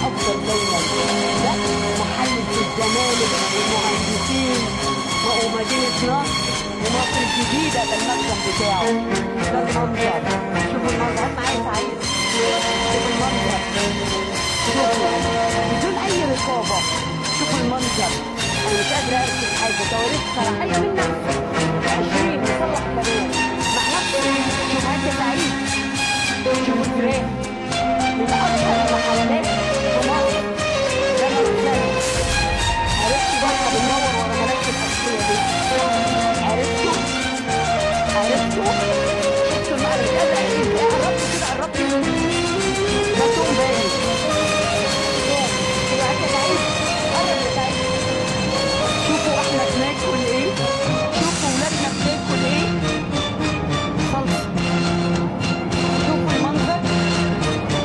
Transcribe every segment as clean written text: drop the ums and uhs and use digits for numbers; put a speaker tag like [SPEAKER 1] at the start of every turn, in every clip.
[SPEAKER 1] افضل دايما. لا، محل في الزمالك والمهندسين ومدينه نصر ومصر الجديده ده المكتب بتاعه. ده المنظر، شوفوا المنظر، هات معايا سعيد. شوفوا المنظر، شوفوا بدون اي رقابه. شوفوا المنظر، انا مش قادره ارسم حاجه. تواريخ صلاحيه من نفسه 20 يصلح كمان مع نفسه. شوف هات يا سعيد، شوفوا الفراخ من اشهر المحلات في مصر. ده مخزن. عرفتوا بقى احنا بندور ورا ملابس الاساسيه دي؟ عرفتوا؟ عرفتوا؟ شفتوا المقلب؟ مش قادره اعيش. قربت كده، قربت. مكتوب باين. شوفوا هات يا سعيد، قرب يا سعيد. شوفوا احنا بناكل ايه، شوفوا ولادنا بتاكل ايه. صلصه. شوفوا المنظر،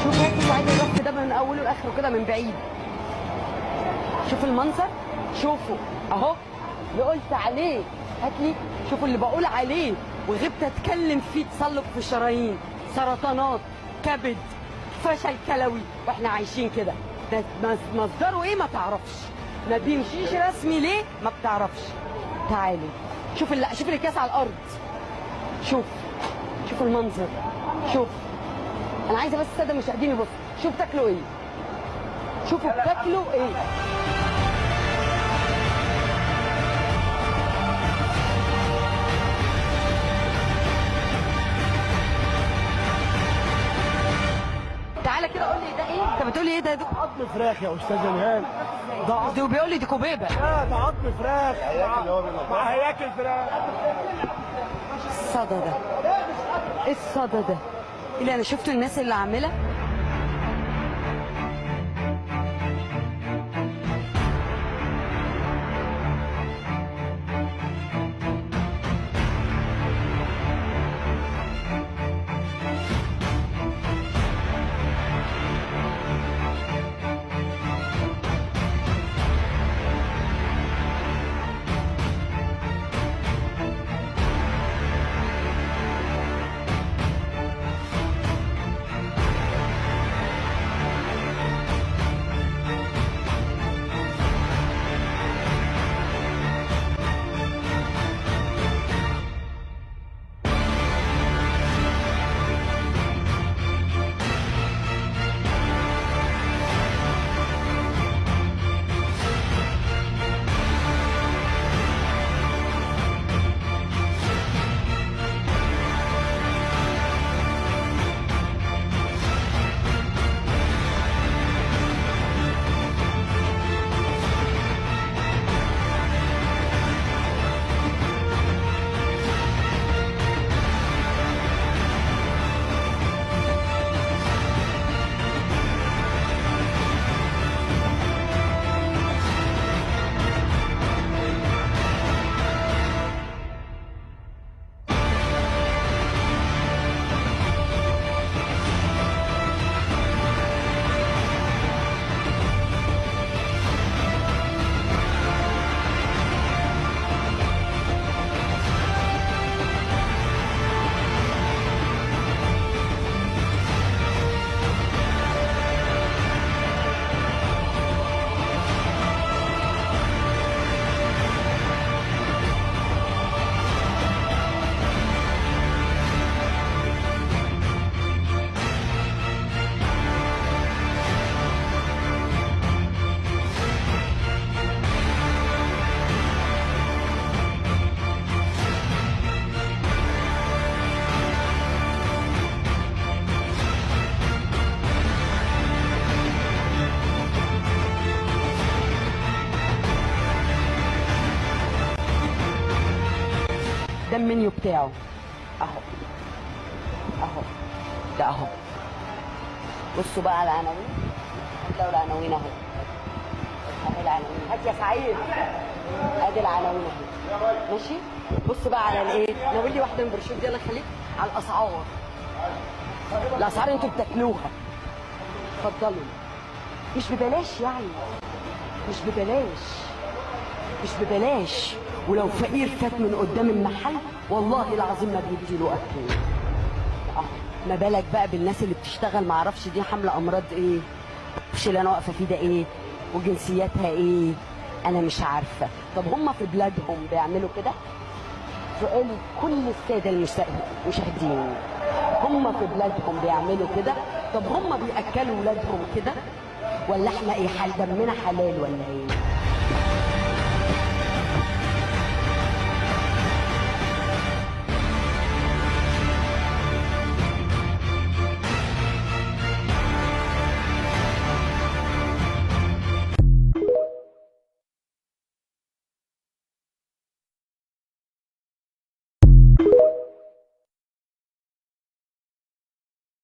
[SPEAKER 1] شوفوا هات يا سعيد الرف ده من اوله لاخره كده من بعيد. شوفوا المنظر، شوفوا اهو اللي قلت عليه. هات لي، شوفوا اللي بقول عليه وغبت اتكلم فيه. تصلب في الشرايين، سرطانات، كبد، فشل كلوي، واحنا عايشين كده. ده مصدره ايه ما تعرفش، ما بيمشيش رسمي ليه ما بتعرفش. تعالوا شوف شوف الكاس على الارض. شوف، شوف المنظر، شوف. انا عايزه بس الساده المشاهدين يبصوا. شوف تاكلوا ايه، شوفوا بتاكلوا ايه. تعالى كده قول لي ده ايه؟ انت بتقول لي ايه ده؟
[SPEAKER 2] عظم فراخ يا استاذ الهام. ده عظم.
[SPEAKER 1] بيقول لي دي كوبيبه.
[SPEAKER 2] لا، ده عظم فراخ مع هياكل فراخ.
[SPEAKER 1] الصدى ده، ايه الصدى ده؟ اللي انا شفت الناس اللي عامله. ده المنيو بتاعه اهو، اهو ده اهو. بصوا بقى على العناوين، هتلاقوا العناوين اهو. اهي العناوين، هات يا سعيد. ادي العناوين اهي، ماشي. بص بقى على الايه، ناول لي واحده من برشور دي الله يخليك. على الاسعار، الاسعار انتوا بتاكلوها. اتفضلوا، مش ببلاش يعني، مش ببلاش، مش ببلاش. ولو فقير فات من قدام المحل والله العظيم ما بيديله اكل. ما بالك بقى بالناس اللي بتشتغل، ما اعرفش دي حامله امراض ايه، معرفش اللي انا واقفه فيه ده ايه وجنسياتها ايه، انا مش عارفه. طب هم في بلادهم بيعملوا كده؟ سؤالي كل الساده المشاهدين، هم في بلادهم بيعملوا كده؟ طب هم بياكلوا ولادهم كده ولا احنا ايه، حال دمنا حلال ولا ايه؟